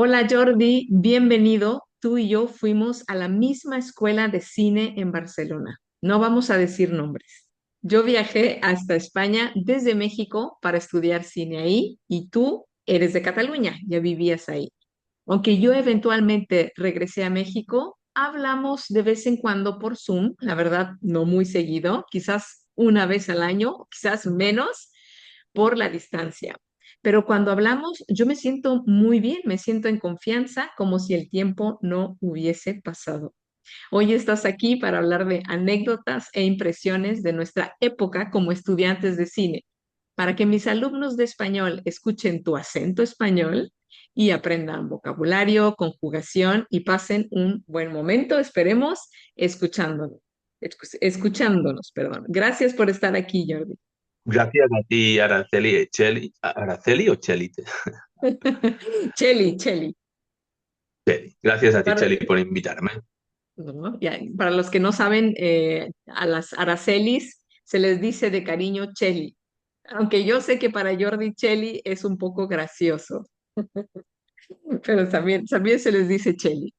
Hola Jordi, bienvenido. Tú y yo fuimos a la misma escuela de cine en Barcelona. No vamos a decir nombres. Yo viajé hasta España desde México para estudiar cine ahí y tú eres de Cataluña, ya vivías ahí. Aunque yo eventualmente regresé a México, hablamos de vez en cuando por Zoom, la verdad no muy seguido, quizás una vez al año, quizás menos por la distancia. Pero cuando hablamos, yo me siento muy bien, me siento en confianza, como si el tiempo no hubiese pasado. Hoy estás aquí para hablar de anécdotas e impresiones de nuestra época como estudiantes de cine, para que mis alumnos de español escuchen tu acento español y aprendan vocabulario, conjugación y pasen un buen momento, esperemos, escuchándonos. Escuchándonos, perdón. Gracias por estar aquí, Jordi. Gracias a ti, Araceli. ¿Araceli o Cheli? Cheli, Cheli. Cheli. Gracias a ti, Para, Cheli, por invitarme. ¿no? Ya, para los que no saben, a las Aracelis se les dice de cariño Cheli, aunque yo sé que para Jordi Cheli es un poco gracioso, pero también se les dice Cheli.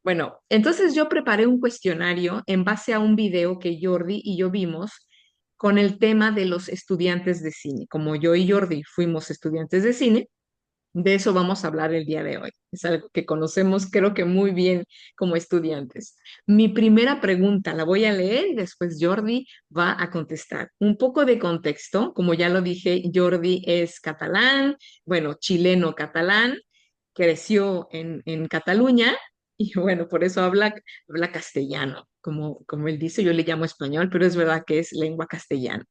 Bueno, entonces yo preparé un cuestionario en base a un video que Jordi y yo vimos con el tema de los estudiantes de cine. Como yo y Jordi fuimos estudiantes de cine, de eso vamos a hablar el día de hoy. Es algo que conocemos, creo que muy bien como estudiantes. Mi primera pregunta la voy a leer y después Jordi va a contestar. Un poco de contexto, como ya lo dije, Jordi es catalán, bueno, chileno catalán, creció en Cataluña y bueno, por eso habla castellano. Como él dice, yo le llamo español, pero es verdad que es lengua castellana.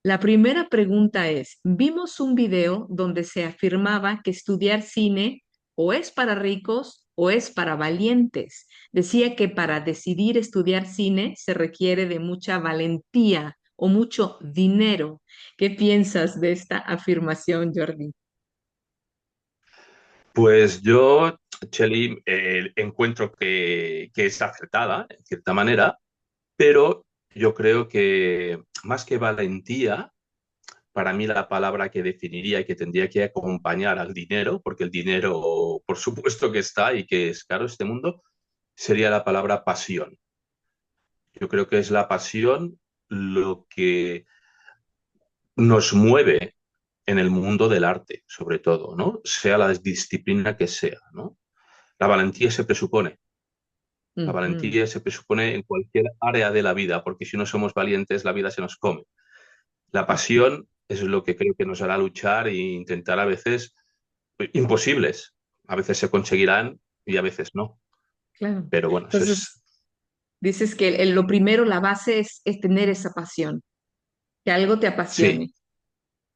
La primera pregunta es, vimos un video donde se afirmaba que estudiar cine o es para ricos o es para valientes. Decía que para decidir estudiar cine se requiere de mucha valentía o mucho dinero. ¿Qué piensas de esta afirmación, Jordi? Pues yo, Cheli, encuentro que es acertada, en cierta manera, pero yo creo que más que valentía, para mí la palabra que definiría y que tendría que acompañar al dinero, porque el dinero, por supuesto que está y que es caro este mundo, sería la palabra pasión. Yo creo que es la pasión lo que nos mueve en el mundo del arte, sobre todo, ¿no? Sea la disciplina que sea, ¿no? La valentía se presupone. La Ujú. valentía se presupone en cualquier área de la vida, porque si no somos valientes, la vida se nos come. La pasión es lo que creo que nos hará luchar e intentar a veces imposibles. A veces se conseguirán y a veces no. Claro. Pero bueno, eso es. Entonces, dices que lo primero, la base es tener esa pasión, que algo te Sí, apasione.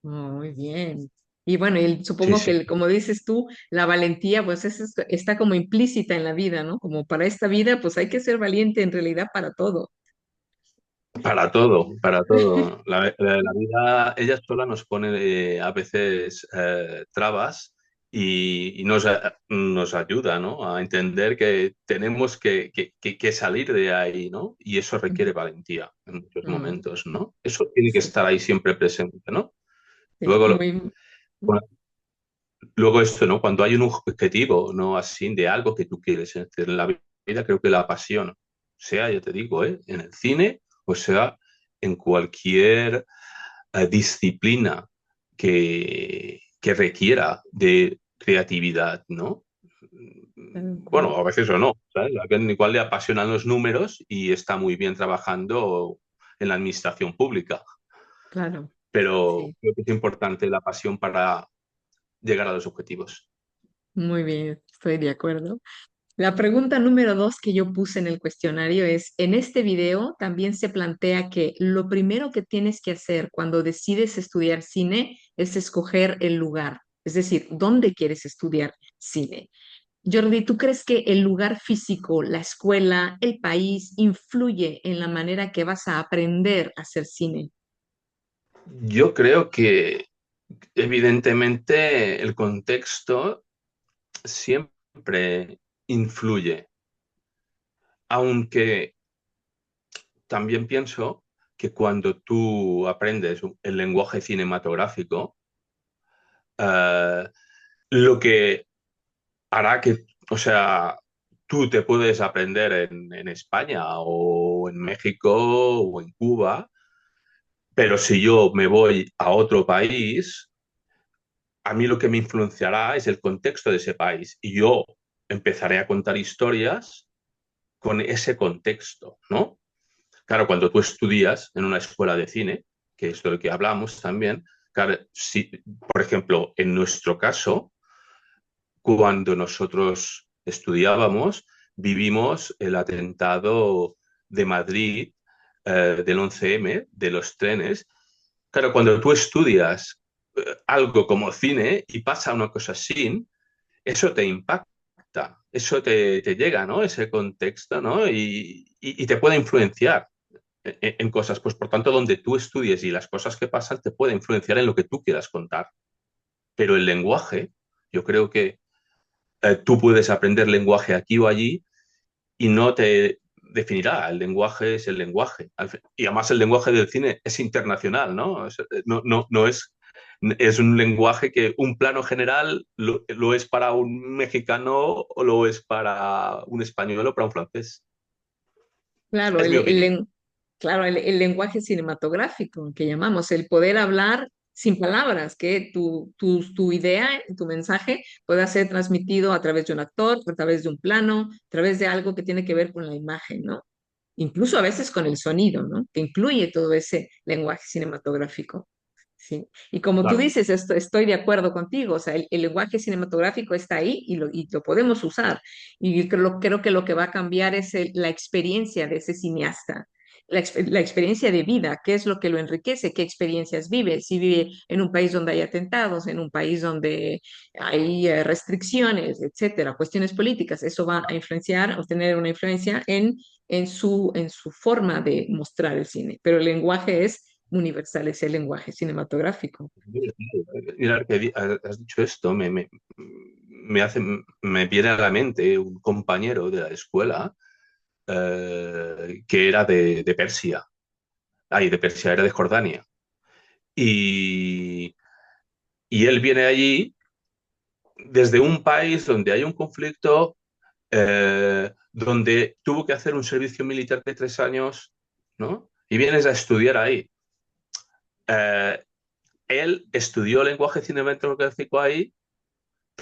Muy bien. Y bueno, y sí, supongo que, sí. como dices tú, la valentía, pues está como implícita en la vida, ¿no? Como para esta vida, pues hay que ser valiente en realidad para todo. Para todo, para todo. La vida, ella sola nos pone a veces trabas y nos ayuda, ¿no? A entender que tenemos que salir de ahí, ¿no? Y eso requiere valentía en muchos Mm, momentos, ¿no? Eso tiene que sí, estar ahí siempre presente, ¿no? sí, Luego, muy, bueno, luego esto, ¿no? Cuando hay un objetivo, ¿no? Así, de algo que tú quieres hacer en la vida, creo que la pasión, sea, ya te digo, en el cine, o sea, en cualquier disciplina que requiera de creatividad, ¿no? tal cual. Bueno, a veces o no, ¿sabes? A alguien igual le apasionan los números y está muy bien trabajando en la administración pública, Claro, pero sí, creo que es importante la pasión para llegar a los objetivos. muy bien, estoy de acuerdo. La pregunta número dos que yo puse en el cuestionario es, en este video también se plantea que lo primero que tienes que hacer cuando decides estudiar cine es escoger el lugar, es decir, dónde quieres estudiar cine. Jordi, ¿tú crees que el lugar físico, la escuela, el país influye en la manera que vas a aprender a hacer cine? Yo creo que evidentemente el contexto siempre influye, aunque también pienso que cuando tú aprendes el lenguaje cinematográfico, lo que hará que, o sea, tú te puedes aprender en España o en México o en Cuba, pero si yo me voy a otro país, a mí lo que me influenciará es el contexto de ese país y yo empezaré a contar historias con ese contexto, ¿no? Claro, cuando tú estudias en una escuela de cine, que es de lo que hablamos también, claro, si, por ejemplo, en nuestro caso, cuando nosotros estudiábamos, vivimos el atentado de Madrid del 11M, de los trenes. Claro, cuando tú estudias algo como cine y pasa una cosa así, eso te impacta, eso te llega, ¿no? Ese contexto, ¿no? Y te puede influenciar en cosas. Pues por tanto, donde tú estudies y las cosas que pasan te puede influenciar en lo que tú quieras contar. Pero el lenguaje, yo creo que tú puedes aprender lenguaje aquí o allí y no te definirá. El lenguaje es el lenguaje. Y además el lenguaje del cine es internacional, ¿no? No es, es un lenguaje que un plano general lo es para un mexicano o lo es para un español o para un francés. Claro, Es mi opinión. claro, el lenguaje cinematográfico que llamamos, el poder hablar sin palabras, que tu idea, tu mensaje pueda ser transmitido a través de un actor, a través de un plano, a través de algo que tiene que ver con la imagen, ¿no? Incluso a veces con el sonido, ¿no? Que incluye todo ese lenguaje cinematográfico. Sí. Y como tú Claro. dices, estoy de acuerdo contigo, o sea, el lenguaje cinematográfico está ahí y lo podemos usar. Y creo que lo que va a cambiar es la experiencia de ese cineasta, la experiencia de vida, qué es lo que lo enriquece, qué experiencias vive, si vive en un país donde hay atentados, en un país donde hay restricciones, etcétera, cuestiones políticas, eso va a influenciar o tener una influencia en su forma de mostrar el cine. Pero el lenguaje es universal, es el lenguaje cinematográfico. Mira que has dicho esto, me hace, me viene a la mente un compañero de la escuela que era de Persia. Ay, de Persia, era de Jordania. Y, y él viene allí desde un país donde hay un conflicto, donde tuvo que hacer un servicio militar de 3 años, ¿no? Y vienes a estudiar ahí. Eh, Él estudió lenguaje cinematográfico ahí,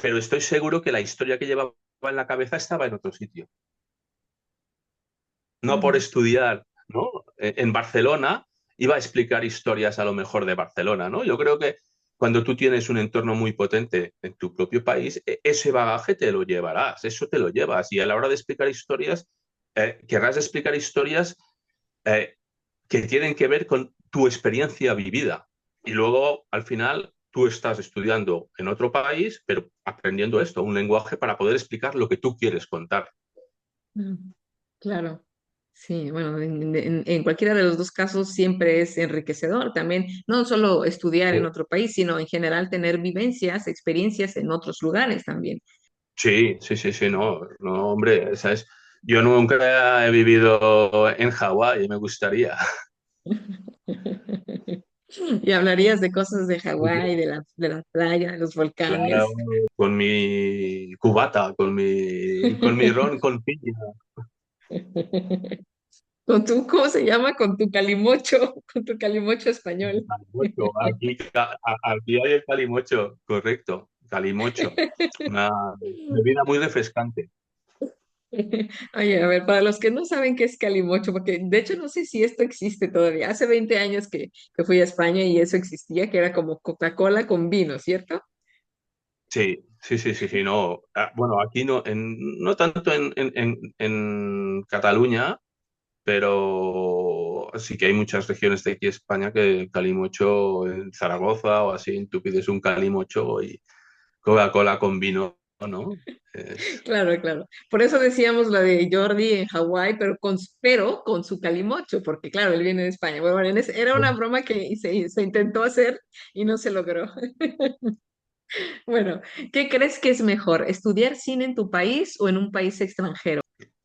pero estoy seguro que la historia que llevaba en la cabeza estaba en otro sitio. No por Mm. estudiar, ¿no? En Barcelona iba a explicar historias a lo mejor de Barcelona, ¿no? Yo creo que cuando tú tienes un entorno muy potente en tu propio país, ese bagaje te lo llevarás, eso te lo llevas. Y a la hora de explicar historias, querrás explicar historias eh, que tienen que ver con tu experiencia vivida. Y luego, al final, tú estás estudiando en otro país, pero aprendiendo esto, un lenguaje para poder explicar lo que tú quieres contar. Mm. Claro, sí, bueno, en cualquiera de los dos casos siempre es enriquecedor también, no solo estudiar en otro país, sino en general tener vivencias, experiencias en otros lugares también. Sí, sí, sí, sí, no, no, hombre, ¿sabes? Yo nunca he vivido en Hawái y me gustaría. Y hablarías de cosas de Hawái, de la playa, de los Claro, volcanes. con mi cubata, con mi ron con piña. Con tu, ¿cómo se llama? Con tu calimocho, con tu calimocho español. Calimocho. Aquí hay el calimocho, correcto, calimocho. Una bebida muy refrescante. Oye, a ver, para los que no saben qué es calimocho, porque de hecho no sé si esto existe todavía. Hace 20 años que fui a España y eso existía, que era como Coca-Cola con vino, ¿cierto? Sí, sí, sí, sí, sí, no. Bueno, aquí no, no tanto en Cataluña, pero sí que hay muchas regiones de aquí España que el calimocho en Zaragoza o así, tú pides un calimocho y Coca-Cola con vino, ¿no? Es, Claro, claro. Por eso decíamos la de Jordi en Hawái, pero con su calimocho, porque claro, él viene de España. Bueno, era una broma que se intentó hacer y no se logró. Bueno, ¿qué crees que es mejor, estudiar cine en tu país o en un país extranjero?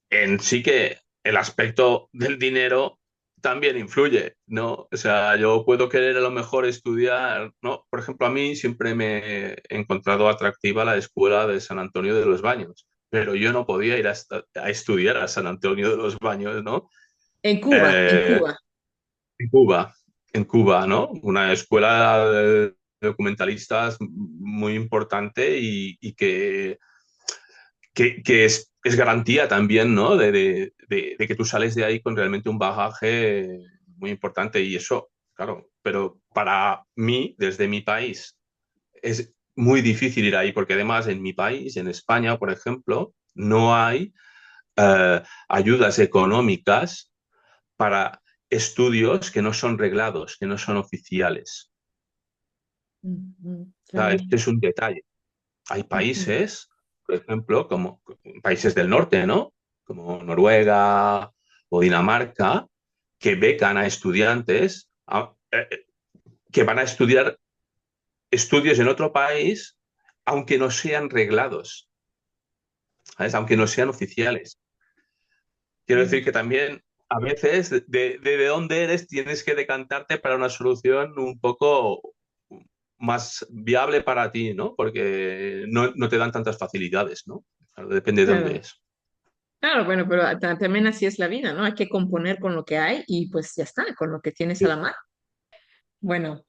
en sí que el aspecto del dinero también influye, ¿no? O sea, yo puedo querer a lo mejor estudiar, ¿no? Por ejemplo, a mí siempre me he encontrado atractiva la escuela de San Antonio de los Baños, pero yo no podía ir a estudiar a San Antonio de los Baños, ¿no? En Cuba, en Eh, Cuba. en Cuba, en Cuba, ¿no? Una escuela de documentalistas muy importante y que es garantía también, ¿no? De que tú sales de ahí con realmente un bagaje muy importante y eso, claro, pero para mí, desde mi país, es muy difícil ir ahí porque además en mi país, en España, por ejemplo, no hay ayudas económicas para estudios que no son reglados, que no son oficiales. Ujú, O sea, claro. este es un detalle. Hay Ujú, países, por ejemplo, como países del norte, ¿no? Como Noruega o Dinamarca, que becan a estudiantes que van a estudiar estudios en otro país, aunque no sean reglados, ¿sabes? Aunque no sean oficiales. Quiero decir mm, que también a veces de dónde eres tienes que decantarte para una solución un poco más viable para ti, ¿no? Porque no te dan tantas facilidades, ¿no? Claro, depende de dónde claro. es. Claro, bueno, pero también así es la vida, ¿no? Hay que componer con lo que hay y pues ya está, con lo que tienes a la mano. Bueno,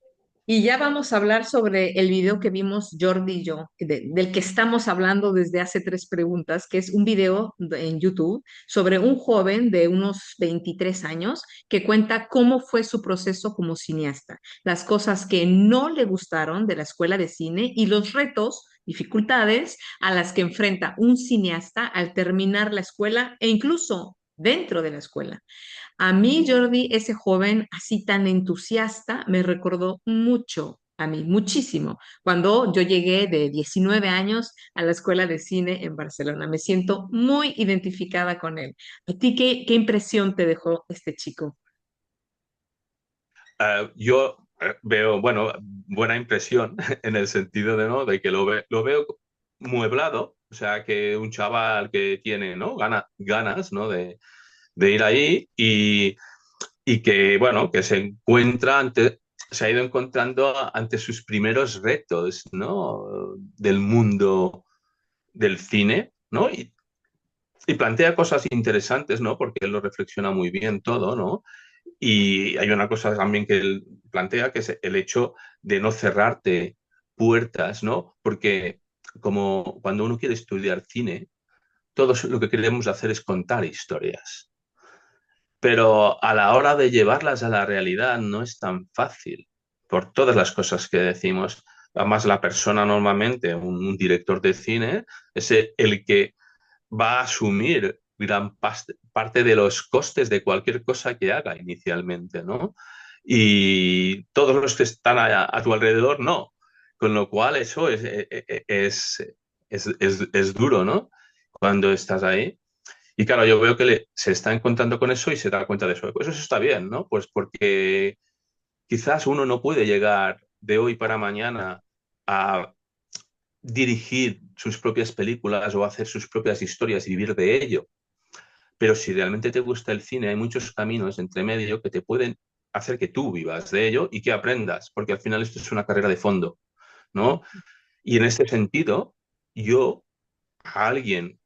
y ya vamos a hablar sobre el video que vimos Jordi y yo, del que estamos hablando desde hace 3 preguntas, que es un video en YouTube sobre un joven de unos 23 años que cuenta cómo fue su proceso como cineasta, las cosas que no le gustaron de la escuela de cine y los retos, dificultades a las que enfrenta un cineasta al terminar la escuela e incluso dentro de la escuela. A mí, Jordi, ese joven así tan entusiasta, me recordó mucho a mí, muchísimo, cuando yo llegué de 19 años a la escuela de cine en Barcelona. Me siento muy identificada con él. ¿A ti qué impresión te dejó este chico? Yo veo, bueno, buena impresión en el sentido de, ¿no? De que lo veo mueblado, o sea, que un chaval que tiene, ¿no? Ganas, ¿no? De ir ahí y que, bueno, que se ha ido encontrando ante sus primeros retos, ¿no? Del mundo del cine, ¿no? Y plantea cosas interesantes, ¿no? Porque él lo reflexiona muy bien todo, ¿no? Y hay una cosa también que él plantea, que es el hecho de no cerrarte puertas, ¿no? Porque como cuando uno quiere estudiar cine, todos lo que queremos hacer es contar historias. Pero a la hora de llevarlas a la realidad no es tan fácil por todas las cosas que decimos. Además, la persona normalmente, un director de cine, es el que va a asumir parte de los costes de cualquier cosa que haga inicialmente, ¿no? Y todos los que están a tu alrededor, no. Con lo cual, eso es duro, ¿no? Cuando estás ahí. Y claro, yo veo que se está encontrando con eso y se da cuenta de eso. Pues eso está bien, ¿no? Pues porque quizás uno no puede llegar de hoy para mañana a dirigir sus propias películas o hacer sus propias historias y vivir de ello. Pero si realmente te gusta el cine, hay muchos caminos entre medio que te pueden hacer que tú vivas de ello y que aprendas, porque al final esto es una carrera de fondo, ¿no? Y en este sentido, yo a alguien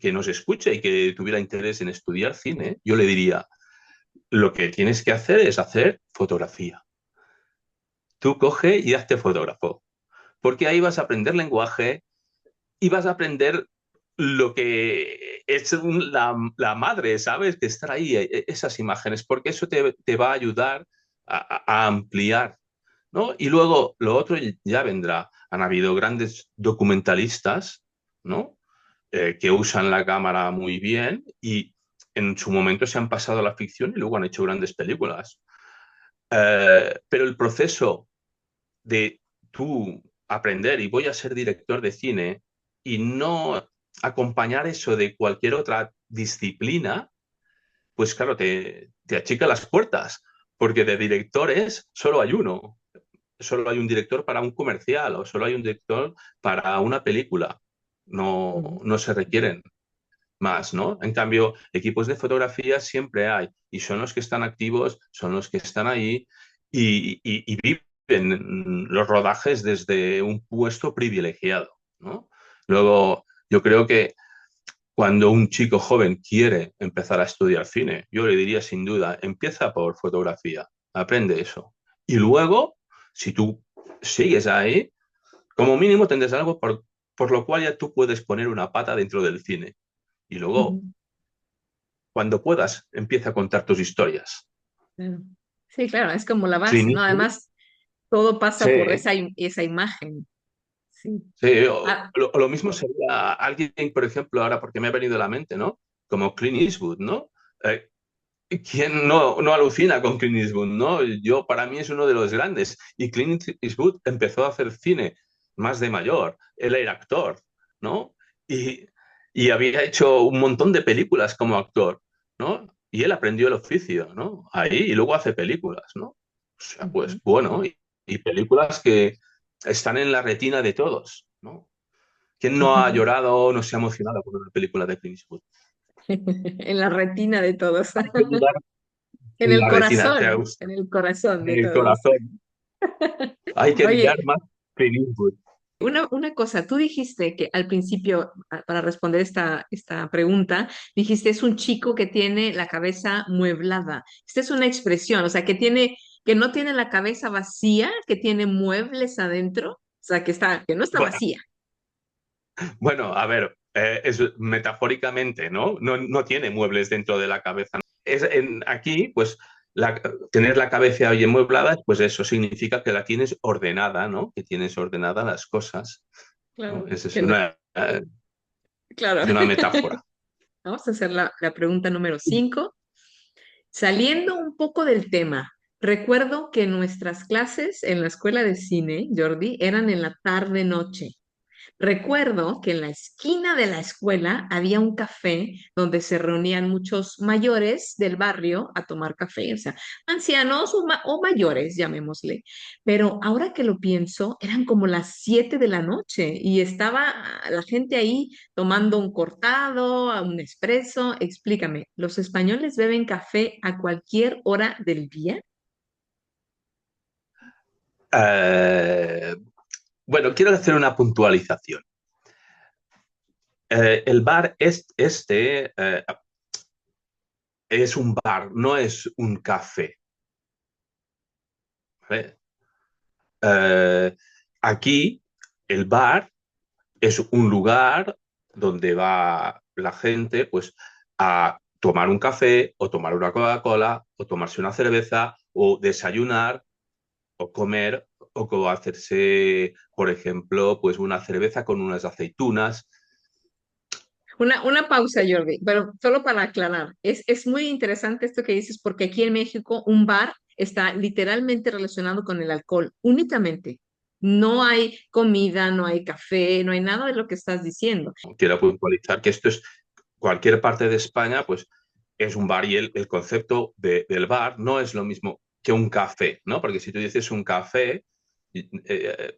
que nos escuche y que tuviera interés en estudiar cine, yo le diría, lo que tienes que hacer es hacer fotografía. Tú coge y hazte fotógrafo, porque ahí vas a aprender lenguaje y vas a aprender lo que es la madre, ¿sabes? Que estar ahí, esas imágenes, porque eso te va a ayudar a ampliar, ¿no? Y luego lo otro ya vendrá. Han habido grandes documentalistas, ¿no? Que usan la cámara muy bien y en su momento se han pasado a la ficción y luego han hecho grandes películas. Pero el proceso de tú aprender y voy a ser director de cine y no acompañar eso de cualquier otra disciplina, pues claro, te achica las puertas, porque de directores solo hay uno, solo hay un director para un comercial o solo hay un director para una película, no, Ujú. no se requieren más, ¿no? En cambio, equipos de fotografía siempre hay y son los que están activos, son los que están ahí y viven los rodajes desde un puesto privilegiado, ¿no? Luego, yo creo que cuando un chico joven quiere empezar a estudiar cine, yo le diría sin duda, empieza por fotografía, aprende eso. Y luego, si tú sigues ahí, como mínimo tendrás algo por lo cual ya tú puedes poner una pata dentro del cine. Y luego, Ujú. cuando puedas, empieza a contar tus historias. Claro. Sí, claro, es como la base, Clint ¿no? Eastwood, Además, todo pasa por sí, esa imagen. Sí. sí, Ah, o lo mismo sería alguien, por ejemplo, ahora porque me ha venido a la mente, ¿no? Como Clint Eastwood, ¿no? Eh, ¿Quién no alucina con Clint Eastwood, no? Yo, para mí es uno de los grandes. Y Clint Eastwood empezó a hacer cine más de mayor. Él era actor, ¿no? Y, y había hecho un montón de películas como actor, ¿no? Y él aprendió el oficio, ¿no? Ahí, y luego hace películas, ¿no? O sea, pues ujú. bueno, y películas que están en la retina de todos, ¿no? ¿Quién no ha llorado o no se ha emocionado con una película de Clint Eastwood? En la retina de todos, Hay que dudar en la retina, te gusta, en el corazón de en el todos. corazón. Hay que mirar Oye, más Clint Eastwood. una cosa, tú dijiste que al principio, para responder esta pregunta, dijiste es un chico que tiene la cabeza mueblada. Esta es una expresión, o sea, que no tiene la cabeza vacía, que tiene muebles adentro, o sea, que no está Bueno, vacía. bueno, a ver, es metafóricamente, ¿no? No tiene muebles dentro de la cabeza. Aquí, pues, tener la cabeza bien mueblada, pues eso significa que la tienes ordenada, ¿no? Que tienes ordenadas las cosas, ¿no? Claro, Esa que no, claro. es una metáfora. Vamos a hacer la pregunta número 5. Saliendo un poco del tema, recuerdo que nuestras clases en la escuela de cine, Jordi, eran en la tarde-noche. Recuerdo que en la esquina de la escuela había un café donde se reunían muchos mayores del barrio a tomar café, o sea, ancianos o mayores, llamémosle. Pero ahora que lo pienso, eran como las 7 de la noche y estaba la gente ahí tomando un cortado, a un espresso. Explícame, ¿los españoles beben café a cualquier hora del día? Eh, bueno, quiero hacer una puntualización. El bar es un bar, no es un café, ¿vale? Eh, Aquí el bar es un lugar donde va la gente pues a tomar un café o tomar una Coca-Cola o tomarse una cerveza o desayunar o comer o hacerse, por ejemplo, pues una cerveza con unas aceitunas. Una pausa, Jordi, pero solo para aclarar, es muy interesante esto que dices porque aquí en México un bar está literalmente relacionado con el alcohol, únicamente. No hay comida, no hay café, no hay nada de lo que estás diciendo. Quiero puntualizar que esto es cualquier parte de España, pues es un bar y el concepto del bar no es lo mismo que un café, ¿no? Porque si tú dices un café,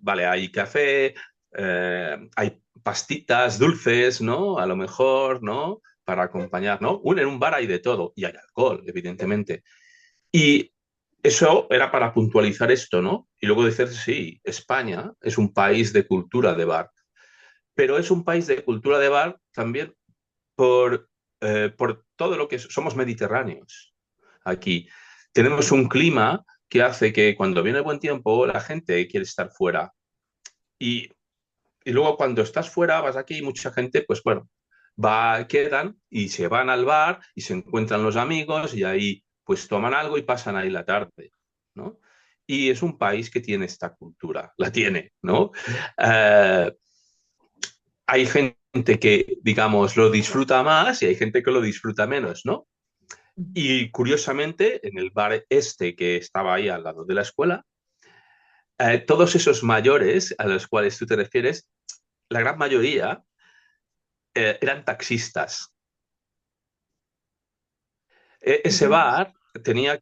vale, hay café, hay pastitas dulces, ¿no? A lo mejor, ¿no? Para acompañar, ¿no? En un bar hay de todo y hay alcohol, evidentemente. Y eso era para puntualizar esto, ¿no? Y luego decir, sí, España es un país de cultura de bar, pero es un país de cultura de bar también por todo lo que somos mediterráneos aquí. Tenemos un clima que hace que cuando viene el buen tiempo la gente quiere estar fuera. Y, y luego cuando estás fuera, vas aquí y mucha gente, pues bueno, quedan y se van al bar y se encuentran los amigos y ahí pues toman algo y pasan ahí la tarde, ¿no? Y es un país que tiene esta cultura, la tiene, ¿no? Eh, Hay gente que, digamos, lo disfruta más y hay gente que lo disfruta menos, ¿no? Y curiosamente, en el bar este que estaba ahí al lado de la escuela, todos esos mayores a los cuales tú te refieres, la gran mayoría eran taxistas. Ese Ujú. bar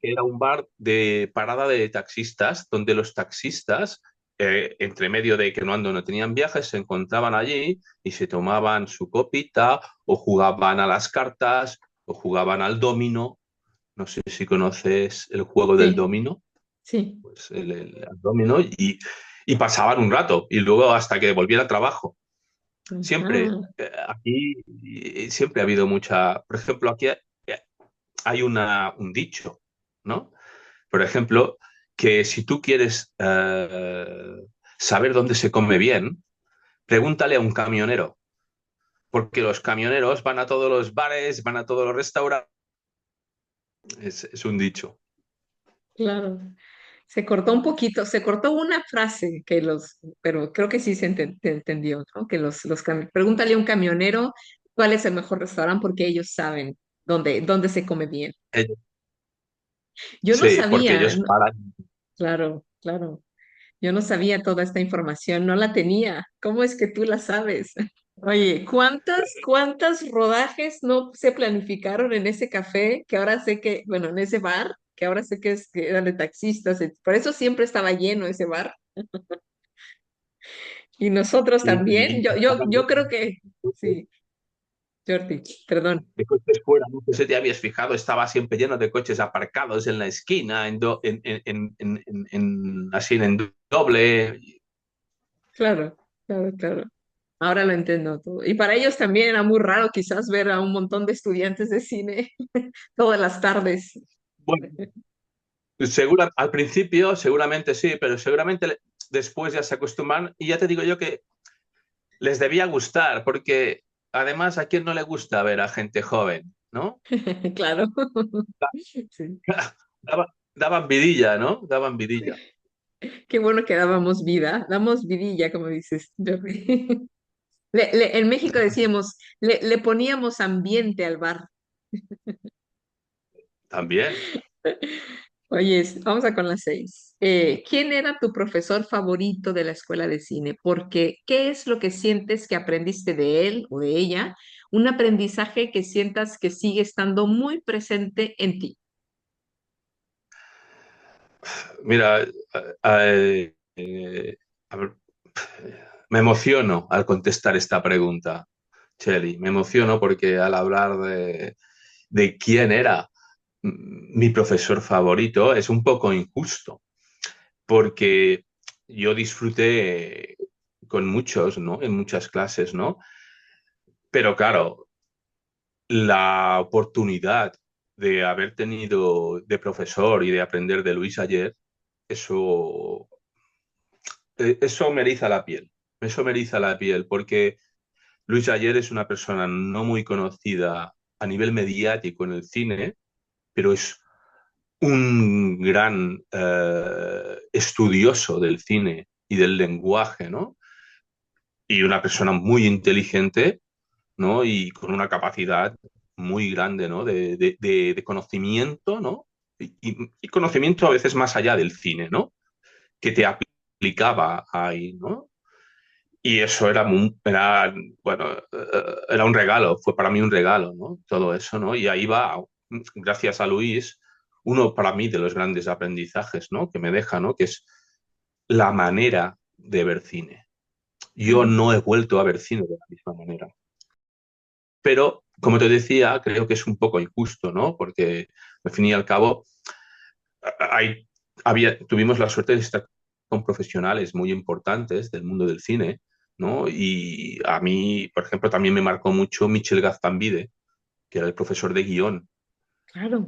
era un bar de parada de taxistas, donde los taxistas entre medio de que no tenían viajes, se encontraban allí y se tomaban su copita o jugaban a las cartas o jugaban al dominó. No sé si conoces el juego del Sí, dominó, sí. pues el dominó y pasaban un rato y luego hasta que volviera al trabajo. Siempre, Ajá. aquí siempre ha habido mucha, por ejemplo, aquí hay un dicho, ¿no? Por ejemplo, que si tú quieres saber dónde se come bien, pregúntale a un camionero, porque los camioneros van a todos los bares, van a todos los restaurantes, es un dicho. Claro. Se cortó un poquito, se cortó una frase pero creo que sí se entendió, ¿no? Que pregúntale a un camionero cuál es el mejor restaurante porque ellos saben dónde se come bien. Ellos- Yo no sí, porque sabía, ellos paran. claro, claro, yo no sabía toda esta información, no la tenía. ¿Cómo es que tú la sabes? Oye, ¿cuántas rodajes no se planificaron en ese café que ahora sé bueno, en ese bar, que ahora sé que eran de taxistas, por eso siempre estaba lleno ese bar. Y nosotros también, Y yo creo que, sí, Jordi, perdón. de coches fuera, no sé si te habías fijado, estaba siempre lleno de coches aparcados en la esquina, así en doble. Claro, claro, claro. Ahora lo entiendo todo. Y para ellos también era muy raro quizás ver a un montón de estudiantes de cine todas las tardes. Bueno, al principio seguramente sí, pero seguramente después ya se acostumbran y ya te digo yo que les debía gustar, porque además a quién no le gusta ver a gente joven, ¿no? Claro. Sí. Daban vidilla, ¿no? Daban vidilla. Qué bueno que dábamos vida, damos vidilla, como dices, Jordi. En México decíamos, le poníamos ambiente al bar. También. Oye, vamos a con las 6. ¿Quién era tu profesor favorito de la escuela de cine? Porque, ¿qué es lo que sientes que aprendiste de él o de ella? Un aprendizaje que sientas que sigue estando muy presente en ti. Mira, a ver, me emociono al contestar esta pregunta, Cheli. Me emociono porque al hablar de quién era mi profesor favorito es un poco injusto, porque yo disfruté con muchos, ¿no? En muchas clases, ¿no? Pero claro, la oportunidad de haber tenido de profesor y de aprender de Luis Ayer, eso, eso me eriza la piel. Eso me eriza la piel porque Luis Ayer es una persona no muy conocida a nivel mediático en el cine, pero es un gran estudioso del cine y del lenguaje, ¿no? Y una persona muy inteligente, ¿no? Y con una capacidad muy grande, ¿no? De conocimiento, ¿no? Y conocimiento a veces más allá del cine, ¿no? Que te aplicaba ahí, ¿no? Y eso bueno, era un regalo, fue para mí un regalo, ¿no? Todo eso, ¿no? Y ahí va, gracias a Luis, uno para mí de los grandes aprendizajes, ¿no? Que me deja, ¿no? Que es la manera de ver cine. Yo Mm. no he vuelto a ver cine de la misma manera. Pero, como te decía, creo que es un poco injusto, ¿no? Porque, al fin y al cabo, hay, tuvimos la suerte de estar con profesionales muy importantes del mundo del cine, ¿no? Y a mí, por ejemplo, también me marcó mucho Michel Gaztambide, que era el profesor de guión. Claro,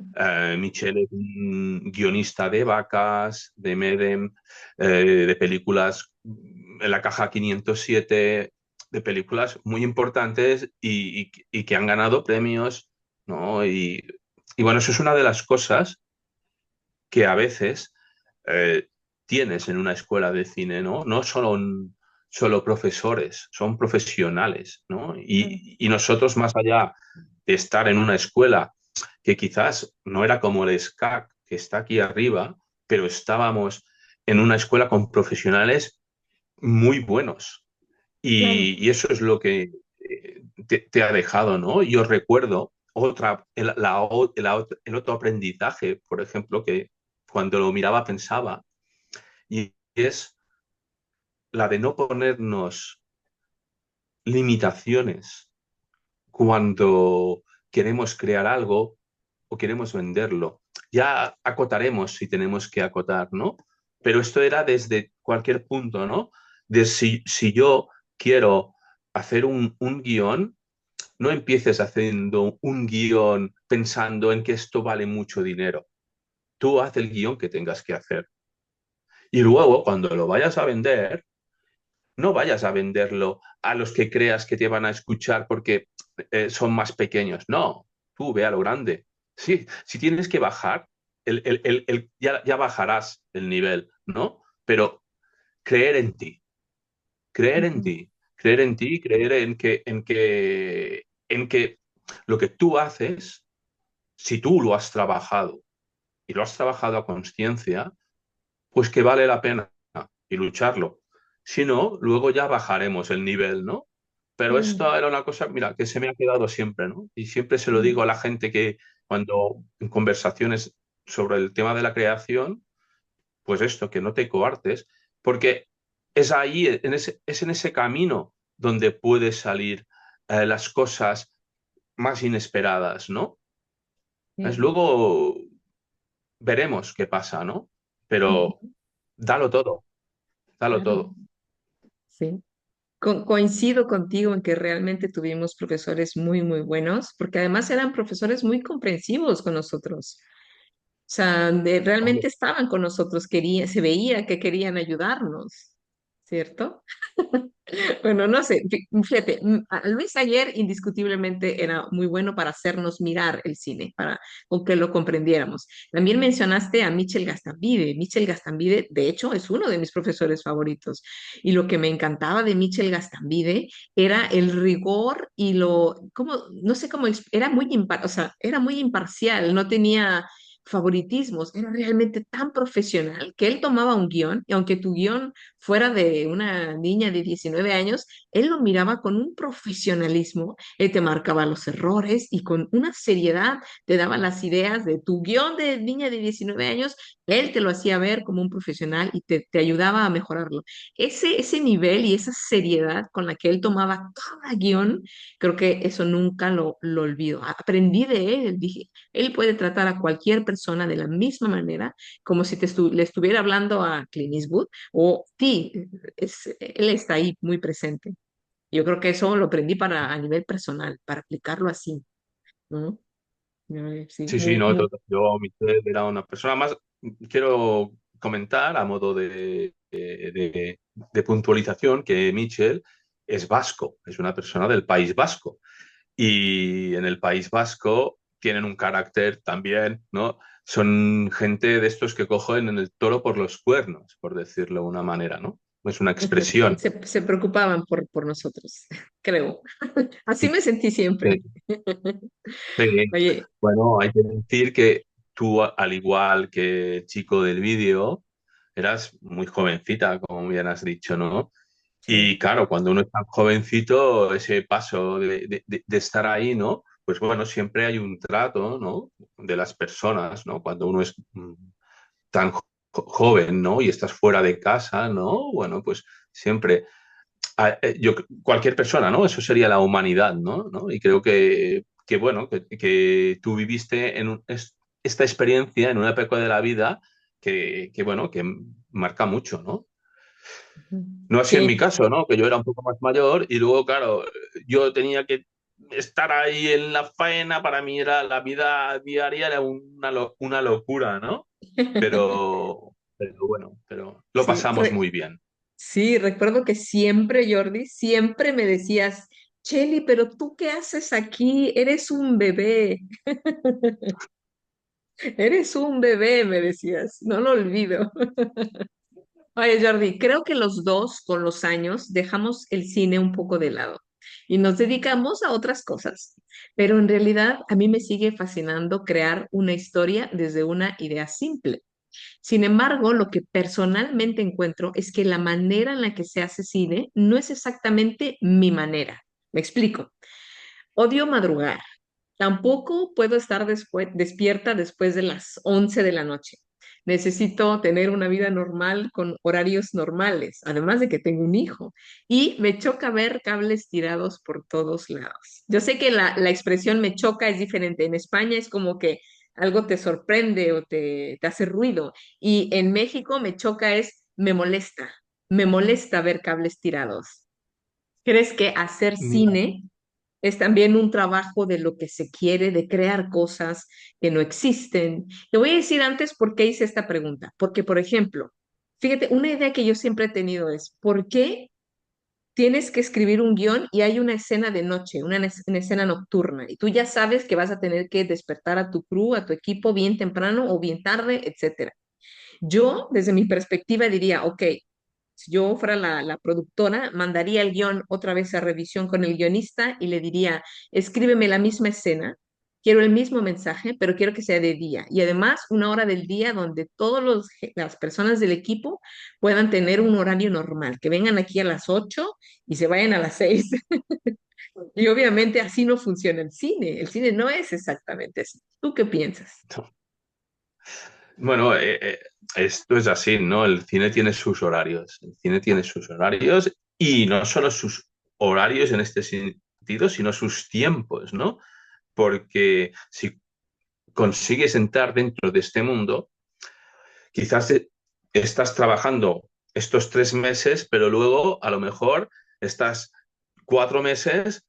Michel es un guionista de Vacas, de Medem, de películas en la caja 507, de películas muy importantes y que han ganado premios, ¿no? Y bueno, eso es una de las cosas que a veces eh, tienes en una escuela de cine, ¿no? No son solo profesores, son profesionales, ¿no? claro, Y nosotros, más allá de estar en una escuela que quizás no era como el SCAC, que está aquí arriba, pero estábamos en una escuela con profesionales muy buenos. claro. Y eso es lo que te ha dejado, ¿no? Yo recuerdo el otro aprendizaje, por ejemplo, que cuando lo miraba pensaba, y es la de no ponernos limitaciones cuando queremos crear algo o queremos venderlo. Ya acotaremos si tenemos que acotar, ¿no? Pero esto era desde cualquier punto, ¿no? De si yo quiero hacer un guión, no empieces haciendo un guión pensando en que esto vale mucho dinero. Tú haz el guión que tengas que hacer. Y luego, cuando lo vayas a vender, no vayas a venderlo a los que creas que te van a escuchar porque son más pequeños. No, tú ve a lo grande. Sí, si tienes que bajar, ya bajarás el nivel, ¿no? Pero creer en ti, creer en Ujú, ti, creer en ti, creer en que lo que tú haces, si tú lo has trabajado y lo has trabajado a conciencia, pues que vale la pena y lucharlo. Si no, luego ya bajaremos el nivel, ¿no? Pero mm, esto era una cosa, mira, que se me ha quedado siempre, ¿no? Y siempre se lo digo mm, a la gente que cuando en conversaciones sobre el tema de la creación, pues esto, que no te coartes, porque es ahí, es en ese camino donde puedes salir las cosas más inesperadas, ¿no? Es sí, luego veremos qué pasa, ¿no? Pero ujú, dalo todo, dalo claro, todo. sí. Coincido contigo en que realmente tuvimos profesores muy, muy buenos, porque además eran profesores muy comprensivos con nosotros. O sea, Hombre, realmente estaban con nosotros, se veía que querían ayudarnos, ¿cierto? Bueno, no sé, fíjate, Luis Ayer indiscutiblemente era muy bueno para hacernos mirar el cine, para con que lo comprendiéramos. También mencionaste a Michel Gastambide. Michel Gastambide, de hecho, es uno de mis profesores favoritos. Y lo que me encantaba de Michel Gastambide era el rigor y no sé cómo, era o sea, era muy imparcial, no tenía favoritismos, era realmente tan profesional que él tomaba un guión y aunque tu guión fuera de una niña de 19 años, él lo miraba con un profesionalismo, él te marcaba los errores y con una seriedad te daba las ideas de tu guión de niña de 19 años, él te lo hacía ver como un profesional y te ayudaba a mejorarlo. Ese nivel y esa seriedad con la que él tomaba cada guión, creo que eso nunca lo olvido. Aprendí de él, dije, él puede tratar a cualquier persona de la misma manera, como si le estuviera hablando a Clint Eastwood o sí, él está ahí muy presente. Yo creo que eso lo aprendí a nivel personal, para aplicarlo así, ¿no? Sí, sí, sí, no, yo, Michel era una persona más. Quiero comentar a modo de puntualización que Michel es vasco, es una persona del País Vasco. Y en el País Vasco tienen un carácter también, ¿no? Son gente de estos que cogen en el toro por los cuernos, por decirlo de una manera, ¿no? Es una expresión. se preocupaban por nosotros, creo. Así me sentí siempre. Sí, sí. Oye, Bueno, hay que decir que tú, al igual que el chico del vídeo, eras muy jovencita, como bien has dicho, ¿no? sí. Y claro, cuando uno es tan jovencito, ese paso de estar ahí, ¿no? Pues bueno, siempre hay un trato, ¿no? De las personas, ¿no? Cuando uno es tan joven, ¿no? Y estás fuera de casa, ¿no? Bueno, pues siempre, cualquier persona, ¿no? Eso sería la humanidad, ¿no? Y creo que bueno, que tú viviste esta experiencia en una época de la vida bueno, que marca mucho, ¿no? No así en mi Sí, caso, ¿no? Que yo era un poco más mayor y luego, claro, yo tenía que estar ahí en la faena. Para mí era la vida diaria, era una locura, ¿no? Pero bueno, pero lo sí. pasamos muy bien. Sí, recuerdo que siempre, Jordi, siempre me decías, Cheli, pero ¿tú qué haces aquí? Eres un bebé, eres un bebé, me decías, no lo olvido. Oye, Jordi, creo que los dos con los años dejamos el cine un poco de lado y nos dedicamos a otras cosas, pero en realidad a mí me sigue fascinando crear una historia desde una idea simple. Sin embargo, lo que personalmente encuentro es que la manera en la que se hace cine no es exactamente mi manera. Me explico. Odio madrugar. Tampoco puedo estar despierta después de las 11 de la noche. necesito tener una vida normal con horarios normales, además de que tengo un hijo. Y me choca ver cables tirados por todos lados. Yo sé que la expresión me choca es diferente. En España es como que algo te sorprende o te hace ruido. Y en México me choca es me molesta. Me molesta ver cables tirados. ¿Crees que hacer Mira, cine es también un trabajo de lo que se quiere, de crear cosas que no existen? Te voy a decir antes por qué hice esta pregunta. Porque, por ejemplo, fíjate, una idea que yo siempre he tenido es, ¿por qué tienes que escribir un guión y hay una escena de noche, una escena nocturna, y tú ya sabes que vas a tener que despertar a tu crew, a tu equipo bien temprano o bien tarde, etcétera? Yo, desde mi perspectiva, diría, ok, si yo fuera la productora, mandaría el guión otra vez a revisión con el guionista y le diría, escríbeme la misma escena, quiero el mismo mensaje, pero quiero que sea de día. Y además, una hora del día donde todas las personas del equipo puedan tener un horario normal, que vengan aquí a las 8 y se vayan a las 6. Y obviamente así no funciona el cine. El cine no es exactamente así. ¿Tú qué piensas? no. Bueno, esto es así, ¿no? El cine tiene sus horarios. El cine tiene sus horarios y no solo sus horarios en este sentido, sino sus tiempos, ¿no? Porque si consigues entrar dentro de este mundo, quizás estás trabajando estos 3 meses, pero luego a lo mejor estás 4 meses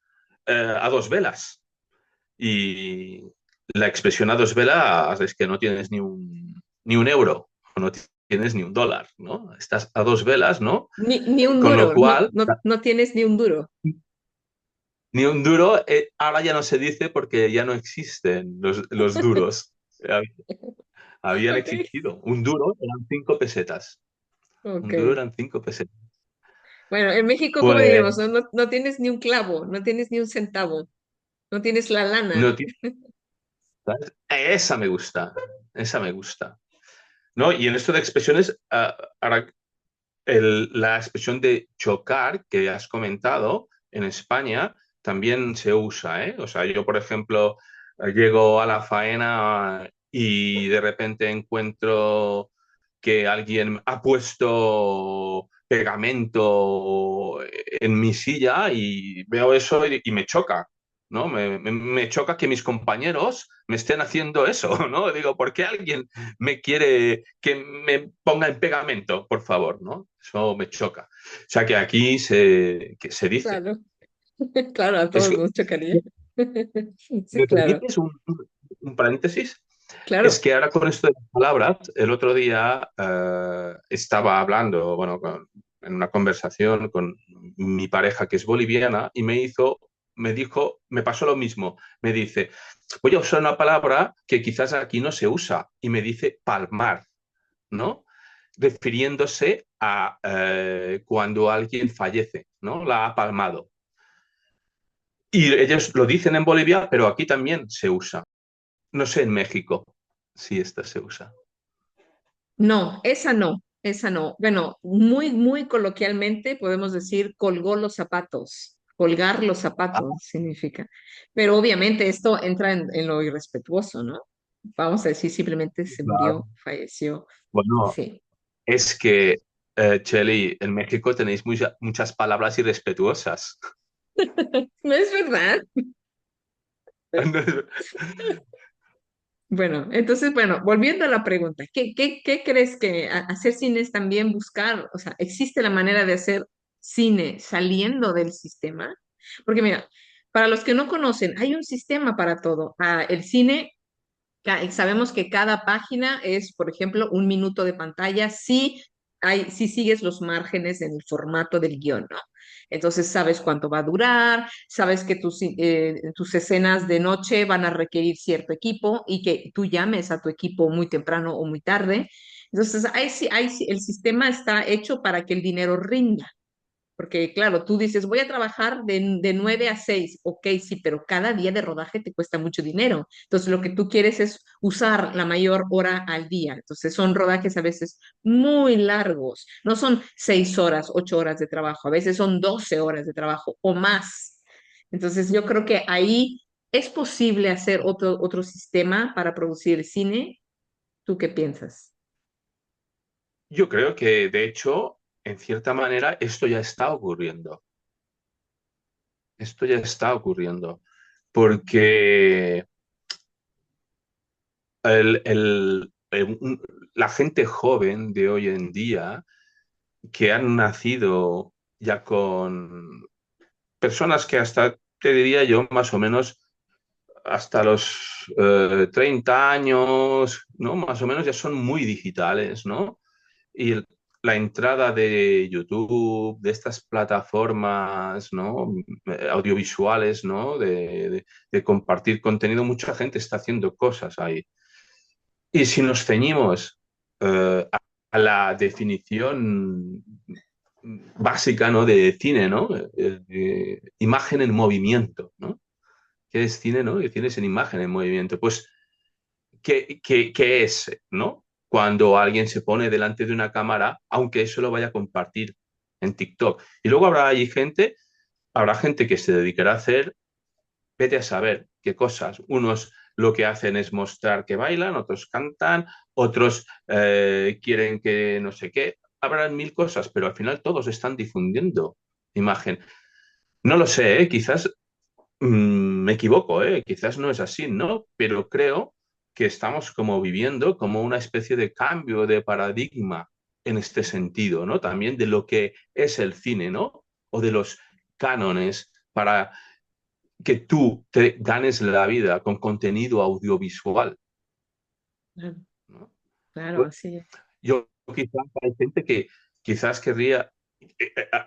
a dos velas. Y la expresión a dos velas es que no tienes ni un euro, o no tienes ni un dólar, ¿no? Estás a dos velas, ¿no? Ni un Con lo duro, no, cual, no tienes ni un duro. ni un duro, ahora ya no se dice porque ya no existen los duros. Habían Ok, existido. Un duro eran 5 pesetas. Un duro ok. eran 5 pesetas. Bueno, en México, ¿cómo Pues diríamos? No tienes ni un clavo, no tienes ni un centavo, no tienes la lana. no, ¿sabes? Esa me gusta, esa me gusta. ¿No? Y en esto de expresiones, ahora la expresión de chocar que has comentado en España también se usa, ¿eh? O sea, yo, por ejemplo, llego a la faena y de repente encuentro que alguien ha puesto pegamento en mi silla y veo eso y me choca, ¿no? Me choca que mis compañeros me estén haciendo eso, ¿no? Digo, ¿por qué alguien me quiere que me ponga en pegamento, por favor, ¿no? Eso me choca. O sea que aquí que se dice. Claro, claro, a Es todos que, nos chocaría. Sí, ¿me claro, permites un paréntesis? Es claro. que ahora con esto de las palabras, el otro día estaba hablando, bueno, en una conversación con mi pareja que es boliviana y me dijo, me pasó lo mismo. Me dice, voy a usar una palabra que quizás aquí no se usa y me dice palmar, ¿no? Refiriéndose a cuando alguien fallece, ¿no? La ha palmado. Y ellos lo dicen en Bolivia, pero aquí también se usa. No sé en México si esta se usa. No, esa no, esa no. Bueno, muy coloquialmente podemos decir colgó los zapatos. Colgar los Ah, zapatos significa. Pero obviamente esto entra en lo irrespetuoso, ¿no? Vamos a decir simplemente se claro. murió, falleció. Bueno, Sí. es que, Cheli, en México tenéis muchas palabras irrespetuosas. No es verdad. Bueno, entonces, bueno, volviendo a la pregunta, ¿qué crees que hacer cine es también buscar? O sea, ¿existe la manera de hacer cine saliendo del sistema? Porque mira, para los que no conocen, hay un sistema para todo. El cine, sabemos que cada página es, por ejemplo, 1 minuto de pantalla si sigues los márgenes en el formato del guión, ¿no? Entonces sabes cuánto va a durar, sabes que tus escenas de noche van a requerir cierto equipo y que tú llames a tu equipo muy temprano o muy tarde. Entonces, el sistema está hecho para que el dinero rinda. Porque claro, tú dices, voy a trabajar de 9 a 6, ok, sí, pero cada día de rodaje te cuesta mucho dinero. Entonces, lo que tú quieres es usar la mayor hora al día. Entonces, son rodajes a veces muy largos. No son 6 horas, 8 horas de trabajo, a veces son 12 horas de trabajo o más. Entonces, yo creo que ahí es posible hacer otro sistema para producir cine. ¿Tú qué piensas? yo creo que, de hecho, en cierta manera, esto ya está ocurriendo. Esto ya está ocurriendo. Porque la gente joven de hoy en día, que han nacido ya con personas que hasta, te diría yo, más o menos hasta los 30 años, ¿no? Más o menos ya son muy digitales, ¿no? Y la entrada de YouTube, de estas plataformas, ¿no? Audiovisuales, ¿no? De compartir contenido, mucha gente está haciendo cosas ahí. Y si nos ceñimos a la definición básica, ¿no? De cine, ¿no? Imagen en movimiento, ¿no? ¿Qué es cine, no? El cine es en imagen en movimiento. Pues, ¿qué es, no? Cuando alguien se pone delante de una cámara, aunque eso lo vaya a compartir en TikTok. Y luego habrá gente que se dedicará a hacer, vete a saber qué cosas. Unos lo que hacen es mostrar que bailan, otros cantan, otros quieren que no sé qué. Habrán mil cosas, pero al final todos están difundiendo imagen. No lo sé, ¿eh? Quizás me equivoco, ¿eh? Quizás no es así, ¿no? Pero creo que estamos como viviendo como una especie de cambio de paradigma en este sentido, ¿no? También de lo que es el cine, ¿no? O de los cánones para que tú te ganes la vida con contenido audiovisual, Claro, ¿no? claro, así es. Yo quizás hay gente que quizás querría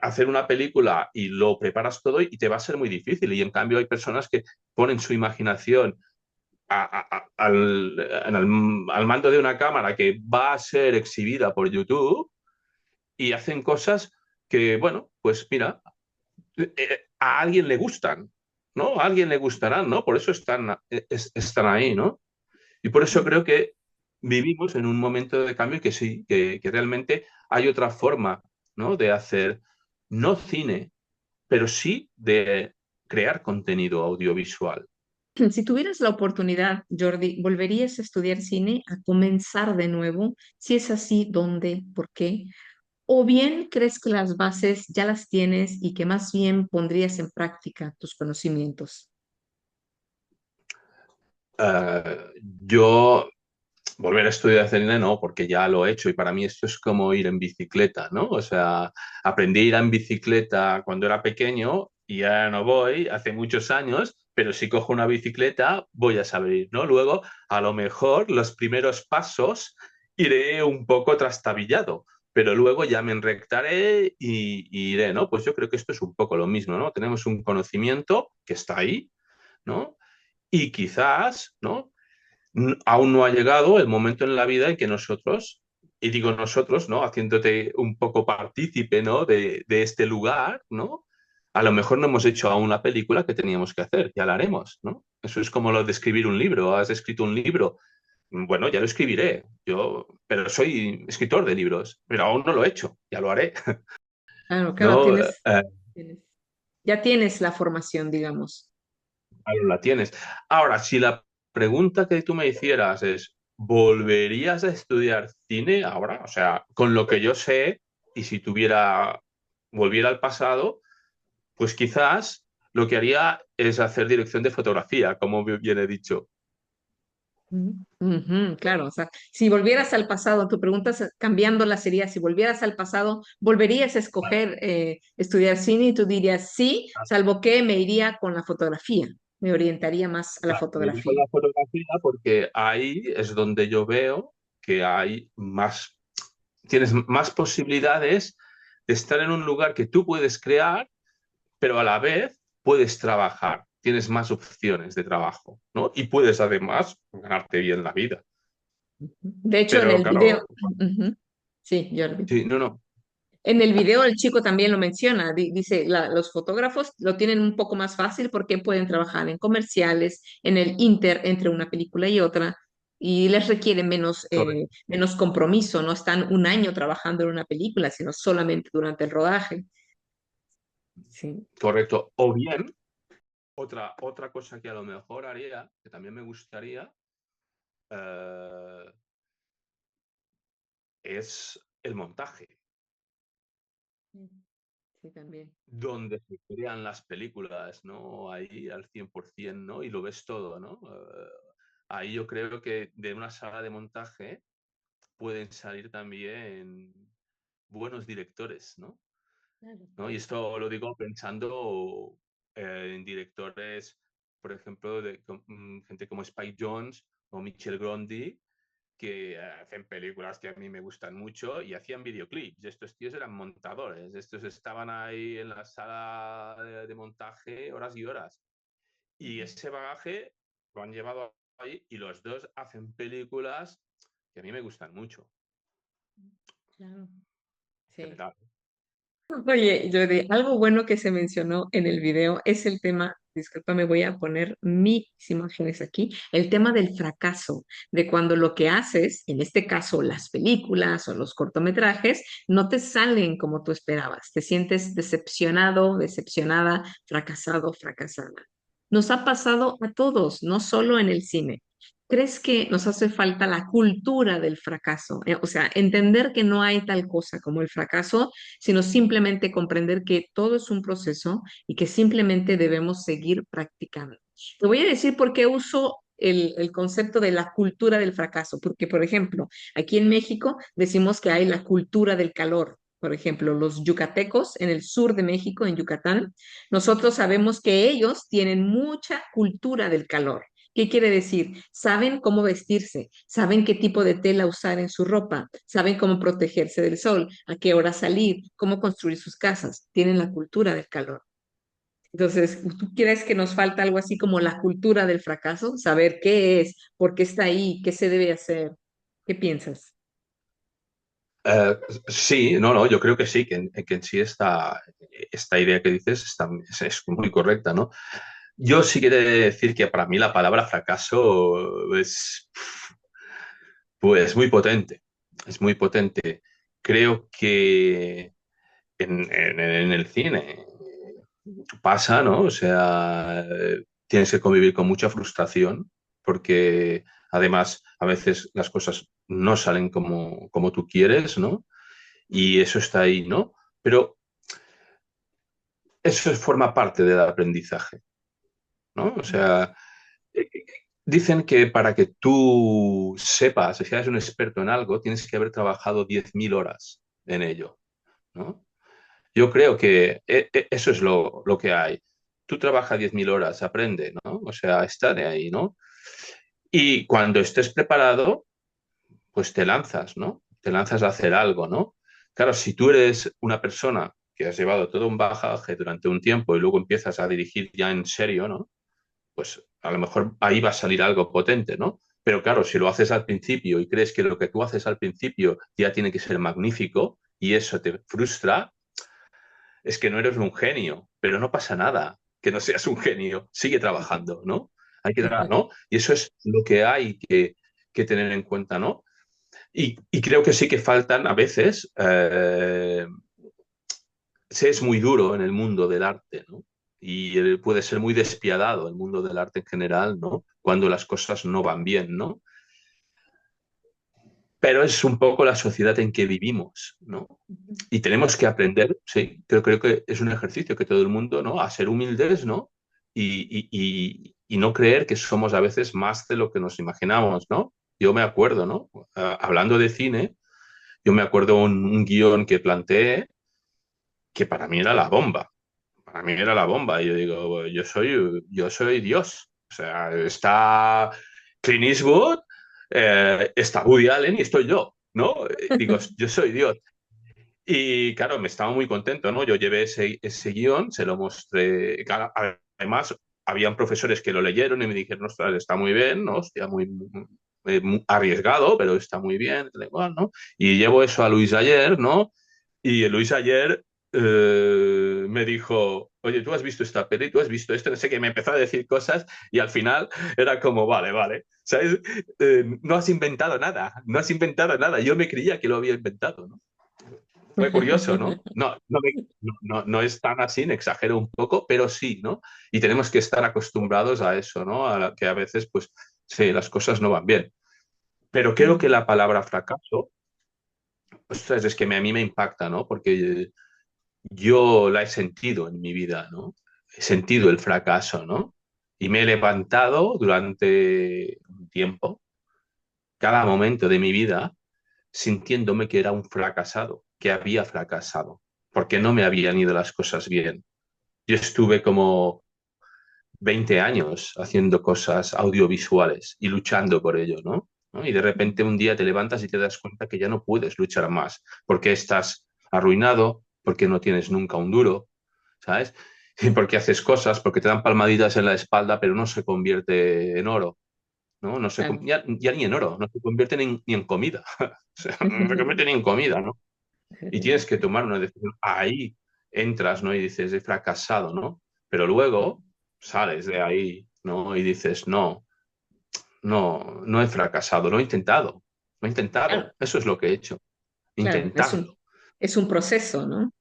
hacer una película y lo preparas todo y te va a ser muy difícil. Y en cambio hay personas que ponen su imaginación al mando de una cámara que va a ser exhibida por YouTube y hacen cosas que, bueno, pues mira, a alguien le gustan, ¿no? A alguien le gustarán, ¿no? Por eso están ahí, ¿no? Y por eso creo que vivimos en un momento de cambio que sí, que realmente hay otra forma, ¿no? De hacer, no cine, pero sí de crear contenido audiovisual. Si tuvieras la oportunidad, Jordi, ¿volverías a estudiar cine, a comenzar de nuevo? Si es así, ¿dónde? ¿Por qué? ¿O bien crees que las bases ya las tienes y que más bien pondrías en práctica tus conocimientos? Eh, yo volver a estudiar cine no, porque ya lo he hecho y para mí esto es como ir en bicicleta, ¿no? O sea, aprendí a ir en bicicleta cuando era pequeño y ya no voy, hace muchos años, pero si cojo una bicicleta voy a saber ir, ¿no? Luego, a lo mejor los primeros pasos iré un poco trastabillado, pero luego ya me enrectaré y iré, ¿no? Pues yo creo que esto es un poco lo mismo, ¿no? Tenemos un conocimiento que está ahí, ¿no? Y quizás, ¿no? Aún no ha llegado el momento en la vida en que nosotros, y digo nosotros, ¿no? Haciéndote un poco partícipe, ¿no? De este lugar, ¿no? A lo mejor no hemos hecho aún la película que teníamos que hacer, ya la haremos, ¿no? Eso es como lo de escribir un libro. ¿Has escrito un libro? Bueno, ya lo escribiré. Pero soy escritor de libros, pero aún no lo he hecho, ya lo haré, Claro, claro, ¿no? tienes- ya tienes la formación, digamos. Claro, la tienes. Ahora, si la pregunta que tú me hicieras es, ¿volverías a estudiar cine ahora? O sea, con lo que yo sé, y si volviera al pasado, pues quizás lo que haría es hacer dirección de fotografía, como bien he dicho. Ujú, ujú, claro, o sea, si volvieras al pasado, tu pregunta cambiándola sería, si volvieras al pasado, ¿volverías a escoger estudiar cine? Y tú dirías sí, salvo que me iría con la fotografía, me orientaría más a la Claro, me iría con fotografía. la fotografía porque ahí es donde yo veo que hay tienes más posibilidades de estar en un lugar que tú puedes crear pero a la vez puedes trabajar, tienes más opciones de trabajo, ¿no? Y puedes además ganarte bien la vida. De hecho, en Pero el video, claro, ujú, sí, Jordi. sí, no, no, En el video el chico también lo menciona, dice, los fotógrafos lo tienen un poco más fácil porque pueden trabajar en comerciales, en el inter entre una película y otra, y les requiere correcto, menos compromiso, no están un año trabajando en una película, sino solamente durante el rodaje. Sí. correcto. O bien, otra cosa que a lo mejor haría, que también me gustaría, eh, es el montaje, Sí, también. donde se crean las películas, ¿no? Ahí al 100%, ¿no? Y lo ves todo, ¿no? Ahí yo creo que de una sala de montaje pueden salir también buenos directores, ¿no? Claro. ¿No? Y esto lo digo pensando en directores, por ejemplo, gente como Spike Jonze o Michel Gondry, que hacen películas que a mí me gustan mucho y hacían videoclips. Estos tíos eran montadores, estos estaban ahí en la sala de montaje horas y horas. Y Ujú. ese bagaje lo han llevado ahí y los dos hacen películas que a mí me gustan mucho, Claro. de Sí. verdad. Oye, Jordi, algo bueno que se mencionó en el video es el tema, disculpa, me voy a poner mis imágenes aquí, el tema del fracaso, de cuando lo que haces, en este caso las películas o los cortometrajes, no te salen como tú esperabas, te sientes decepcionado, decepcionada, fracasado, fracasada. Nos ha pasado a todos, no solo en el cine. ¿Crees que nos hace falta la cultura del fracaso? O sea, entender que no hay tal cosa como el fracaso, sino simplemente comprender que todo es un proceso y que simplemente debemos seguir practicando. Te voy a decir por qué uso el concepto de la cultura del fracaso, porque, por ejemplo, aquí en México decimos que hay la cultura del calor. Por ejemplo, los yucatecos en el sur de México, en Yucatán, nosotros sabemos que ellos tienen mucha cultura del calor. ¿Qué quiere decir? Saben cómo vestirse, saben qué tipo de tela usar en su ropa, saben cómo protegerse del sol, a qué hora salir, cómo construir sus casas. Tienen la cultura del calor. Entonces, ¿tú crees que nos falta algo así como la cultura del fracaso? Saber qué es, por qué está ahí, qué se debe hacer. ¿Qué piensas? Eh, sí, no, yo creo que sí, que en sí esta idea que dices es muy correcta, ¿no? Yo sí quiero decir que para mí la palabra fracaso es pues muy potente, es muy potente. Creo que en el cine pasa, ¿no? O sea, tienes que convivir con mucha frustración porque además a veces las cosas no salen como tú quieres, ¿no? Y eso está ahí, ¿no? Pero eso forma parte del aprendizaje, ¿no? O sea, eh, dicen que para que tú sepas, si eres un experto en algo, tienes que haber trabajado 10.000 horas en ello, ¿no? Yo creo que eso es lo que hay. Tú trabajas 10.000 horas, aprende, ¿no? O sea, está de ahí, ¿no? Y cuando estés preparado, pues te lanzas, ¿no? Te lanzas a hacer algo, ¿no? Claro, si tú eres una persona que has llevado todo un bagaje durante un tiempo y luego empiezas a dirigir ya en serio, ¿no? Pues a lo mejor ahí va a salir algo potente, ¿no? Pero claro, si lo haces al principio y crees que lo que tú haces al principio ya tiene que ser magnífico y eso te frustra, es que no eres un genio, pero no pasa nada que no seas un genio, sigue trabajando, ¿no? Hay que trabajar, ¿no? Y eso es lo que hay que tener en cuenta, ¿no? Y creo que sí que faltan a veces, se es muy duro en el mundo del arte, ¿no? Y puede ser muy despiadado el mundo del arte en general, ¿no? Cuando las cosas no van bien, ¿no? Pero es un poco la sociedad en que vivimos, ¿no? Y tenemos que aprender, sí, creo que es un ejercicio que todo el mundo, ¿no? A ser humildes, ¿no? Y no creer que somos a veces más de lo que nos imaginamos, ¿no? Yo me acuerdo, ¿no? Hablando de cine, yo me acuerdo un guión que planteé que para mí era la bomba. Para mí era la bomba. Y yo digo, yo soy Dios. O sea, está Clint Eastwood, está Woody Allen y estoy yo, ¿no? Digo, yo soy Dios. Y claro, me estaba muy contento, ¿no? Yo llevé ese guión, se lo mostré. Claro, además, habían profesores que lo leyeron y me dijeron, ostras, está muy bien, ¿no? Hostia, muy arriesgado, pero está muy bien, da igual, ¿no? Y llevo eso a Luis ayer, ¿no? Y Luis ayer me dijo, oye, ¿tú has visto esta peli? ¿Tú has visto esto? No sé qué, me empezó a decir cosas y al final era como, vale, vale, ¿sabes? No has inventado nada, no has inventado nada. Yo me creía que lo había inventado, ¿no? Fue curioso, ¿no? No es tan así, exagero un poco, pero sí, ¿no? Y tenemos que estar acostumbrados a eso, ¿no? Que a veces, pues, sí, las cosas no van bien. Pero creo que la palabra fracaso ostras, es que a mí me impacta, ¿no? Porque yo la he sentido en mi vida, ¿no? He sentido el fracaso, ¿no? Y me he levantado durante un tiempo, cada momento de mi vida, sintiéndome que era un fracasado, que había fracasado, porque no me habían ido las cosas bien. Yo estuve como 20 años haciendo cosas audiovisuales y luchando por ello, ¿no? ¿No? Y de repente un día te levantas y te das cuenta que ya no puedes luchar más, porque estás arruinado, porque no tienes nunca un duro, ¿sabes? Y porque haces cosas, porque te dan palmaditas en la espalda, pero no se convierte en oro, ¿no? No se, Claro. ya ni en oro, no se convierte ni en comida, o sea, no se convierte ni en comida, ¿no? Y tienes que tomar una decisión. Ahí entras, ¿no? Y dices, he fracasado, ¿no? Pero luego sales de ahí, ¿no? Y dices, no, no, no he fracasado, lo he intentado, lo he Claro, intentado. Eso es lo que he hecho, claro, intentarlo. es un proceso, ¿no?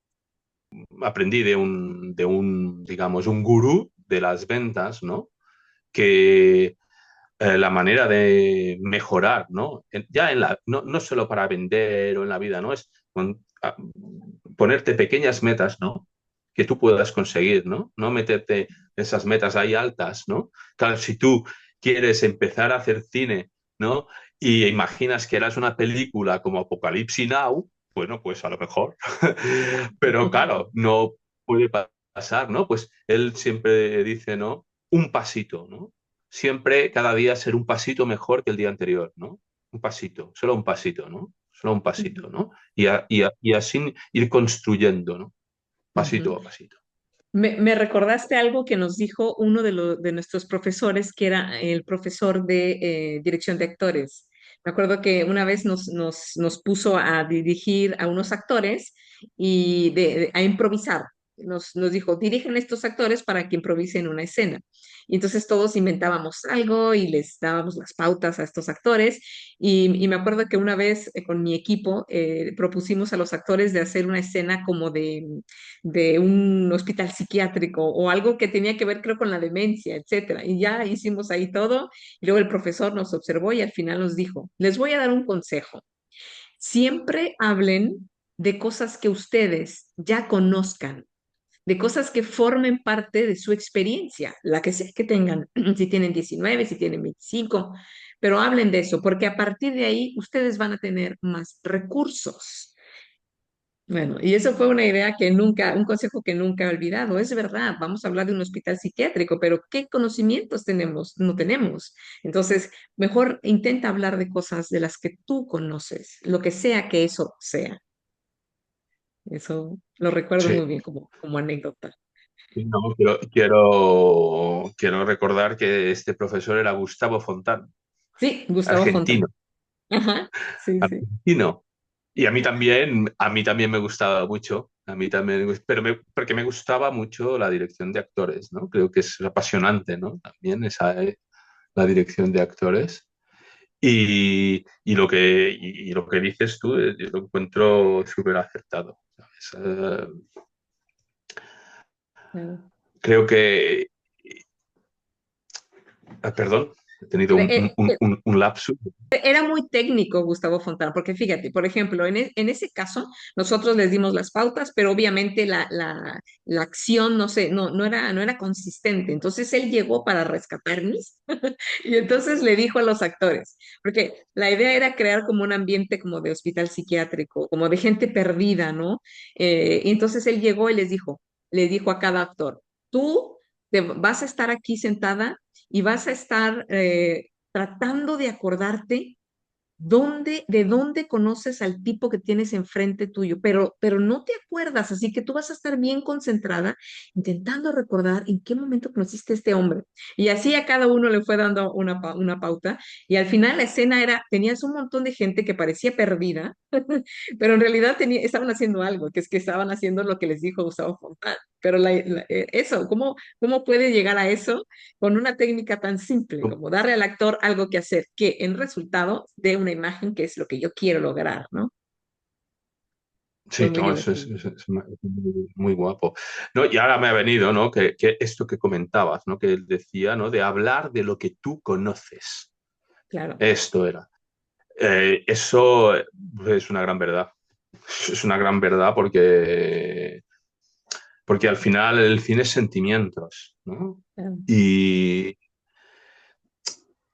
Aprendí de un, digamos, un gurú de las ventas, ¿no? Que la manera de mejorar, ¿no? Ya no, no solo para vender o en la vida, ¿no? Es ponerte pequeñas metas, ¿no? Que tú puedas conseguir, ¿no? No meterte esas metas ahí altas, ¿no? Claro, si tú quieres empezar a hacer cine, ¿no? Y imaginas que eras una película como Apocalipsis Now, bueno, pues a lo mejor. Pero claro, no puede pasar, ¿no? Pues él siempre dice, ¿no? Un pasito, ¿no? Siempre, cada día ser un pasito mejor que el día anterior, ¿no? Un pasito, solo un pasito, ¿no? Solo un pasito, ¿no? Y así ir construyendo, ¿no? Pasito Ujú. a pasito. Me recordaste algo que nos dijo uno de nuestros profesores, que era el profesor de dirección de actores. Me acuerdo que una vez nos puso a dirigir a unos actores y a improvisar. Nos dijo, dirigen estos actores para que improvisen una escena. Y entonces todos inventábamos algo y les dábamos las pautas a estos actores. Y me acuerdo que una vez con mi equipo propusimos a los actores de hacer una escena como de un hospital psiquiátrico o algo que tenía que ver, creo, con la demencia, etcétera. Y ya hicimos ahí todo. Y luego el profesor nos observó y al final nos dijo, les voy a dar un consejo. Siempre hablen de cosas que ustedes ya conozcan, de cosas que formen parte de su experiencia, la que sea que tengan, si tienen 19, si tienen 25, pero hablen de eso, porque a partir de ahí ustedes van a tener más recursos. Bueno, y eso fue una idea que nunca, un consejo que nunca he olvidado. Es verdad, vamos a hablar de un hospital psiquiátrico, pero ¿qué conocimientos tenemos? No tenemos. Entonces, mejor intenta hablar de cosas de las que tú conoces, lo que sea que eso sea. Eso lo recuerdo muy Sí. bien como anécdota. No, quiero recordar que este profesor era Gustavo Fontán, Sí, Gustavo Fontán. argentino, Ajá, sí, sí. argentino. Y a mí también me gustaba mucho, a mí también, porque me gustaba mucho la dirección de actores, ¿no? Creo que es apasionante, ¿no? También la dirección de actores. Y lo que dices tú, yo lo encuentro súper acertado, ¿sabes? Claro. Creo que, perdón, he tenido un, un- Eh, un- eh, un- un lapsus. Era muy técnico Gustavo Fontana, porque fíjate, por ejemplo, en ese caso, nosotros les dimos las pautas, pero obviamente la acción, no sé, no era consistente. Entonces él llegó para rescatarnos y entonces le dijo a los actores, porque la idea era crear como un ambiente como de hospital psiquiátrico, como de gente perdida, ¿no? Y entonces él llegó y le dijo a cada actor, tú vas a estar aquí sentada y vas a estar tratando de acordarte de dónde conoces al tipo que tienes enfrente tuyo, pero no te acuerdas, así que tú vas a estar bien concentrada intentando recordar en qué momento conociste a este hombre. Y así a cada uno le fue dando una pauta y al final la escena tenías un montón de gente que parecía perdida, pero en realidad estaban haciendo algo, que es que estaban haciendo lo que les dijo Gustavo Fontán. Pero eso, ¿cómo puede llegar a eso con una técnica tan simple como darle al actor algo que hacer, que en resultado dé una imagen que es lo que yo quiero lograr, ¿no? Fue Sí, muy no, eso es, divertido. es muy, muy guapo. No, y ahora me ha venido, ¿no? Que esto que comentabas, ¿no? Que él decía, ¿no? De hablar de lo que tú conoces. Claro, Esto era. Eso es una gran verdad. Es una gran verdad porque al final el cine es sentimientos, ¿no? Ah, Y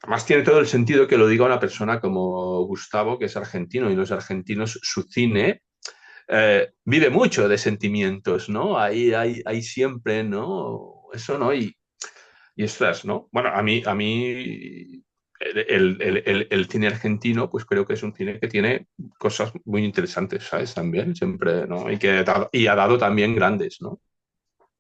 además tiene todo el sentido que lo diga una persona como Gustavo, que es argentino, y los argentinos, su cine vive mucho de sentimientos, ¿no? Ahí siempre, ¿no? Eso, ¿no? Y ostras, ¿no? Bueno, a mí el cine argentino, pues creo que es un cine que tiene cosas muy interesantes, ¿sabes? También, siempre, ¿no? Y ha dado también grandes, ¿no?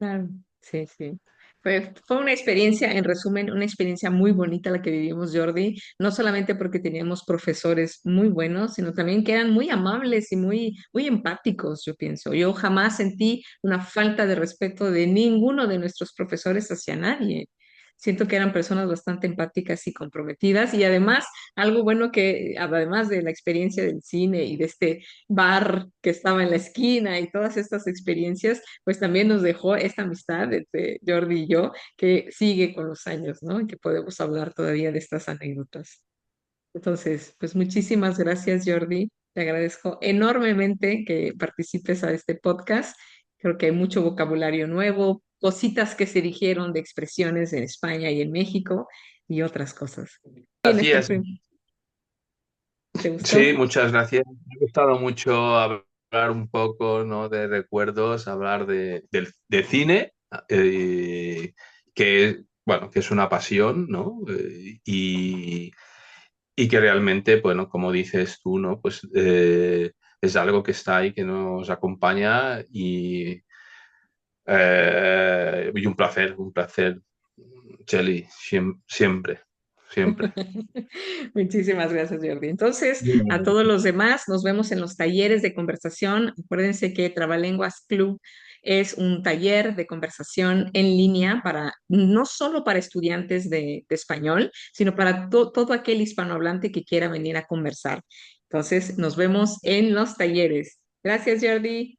claro, sí, sí. Fue una experiencia, en resumen, una experiencia muy bonita la que vivimos, Jordi, no solamente porque teníamos profesores muy buenos, sino también que eran muy amables y muy empáticos, yo pienso. Yo jamás sentí una falta de respeto de ninguno de nuestros profesores hacia nadie. Siento que eran personas bastante empáticas y comprometidas y además algo bueno que, además de la experiencia del cine y de este bar que estaba en la esquina y todas estas experiencias, pues también nos dejó esta amistad entre Jordi y yo que sigue con los años, ¿no? Y que podemos hablar todavía de estas anécdotas. Entonces, pues muchísimas gracias, Jordi. Te agradezco enormemente que participes a este podcast. Creo que hay mucho vocabulario nuevo, cositas que se dijeron de expresiones en España y en México y otras cosas. Bien, Gracias. ¿te gustó? Sí, muchas gracias. Me ha gustado mucho hablar un poco, ¿no? De recuerdos, hablar de cine, que, bueno, que es una pasión, ¿no? Y que realmente, bueno, como dices tú, ¿no? Pues es algo que está ahí, que nos acompaña y un placer, Chely, siempre, siempre. Muchísimas gracias, Jordi. Entonces, a Bien. todos los demás, nos vemos en los talleres de conversación. Acuérdense que Trabalenguas Club es un taller de conversación en línea para no solo para estudiantes de español, sino para todo aquel hispanohablante que quiera venir a conversar. Entonces, nos vemos en los talleres. Gracias, Jordi.